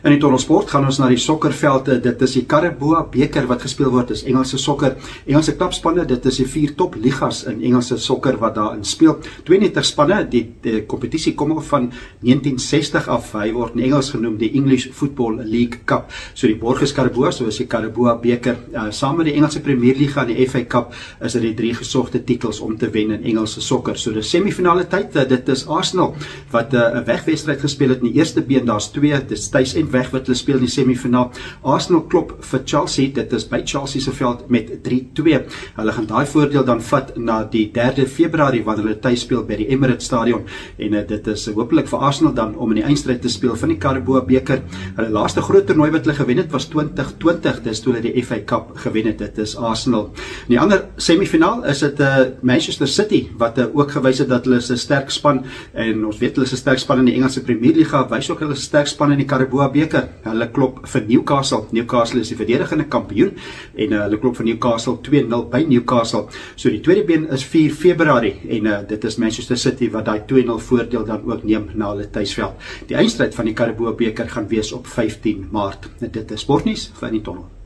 In die Tonnelsport gaan ons na die sokkerveld. Dit is die Kareboa beker wat gespeel word. Dit is Engelse sokker. Engelse klubspanne, dit is die 4 top ligas in Engelse sokker wat daarin speel. 92 spanne, die kompetisie kom al van 1960 af. Hy word in Engels genoem die English Football League Cup. So die borg is Kareboa, so is die Kareboa beker. Saam met die Engelse Premier League en die FA Cup is dit die 3 gesogte titels om te wen in Engelse sokker. So die semifinale tyd, dit is Arsenal wat 'n wegwedstryd gespeel het in die eerste been. Daar's 2, dit is tuis en weg wat hulle speel in die semifinaal. Arsenal klop vir Chelsea, dit is by Chelsea se veld met 3-2. Hulle gaan daai voordeel dan vat na die 3 Februarie wanneer hulle tuis speel by die Emirates Stadion en dit is hopelik vir Arsenal dan om in die eindstryd te speel van die Kareboa beker. Hulle laaste groot toernooi wat hulle gewen het was 2020, dis toe hulle die FA Cup gewen het. Dit is Arsenal. In die ander semifinaal is dit Manchester City wat ook gewys het dat hulle 'n sterk span en ons weet hulle is 'n sterk span in die Engelse Premier League, wys ook hulle sterk span in die Kareboa beker. Hulle klop vir Newcastle. Newcastle is die verdedigende kampioen en hulle klop vir Newcastle 2-0 by Newcastle. So die tweede been is 4 Februarie en dit is Manchester City wat daai 2-0 voordeel dan ook neem na hulle tuisveld. Die eindstryd van die Kareboa beker gaan wees op 15 Maart. Dit is sportnuus van die Tonnel.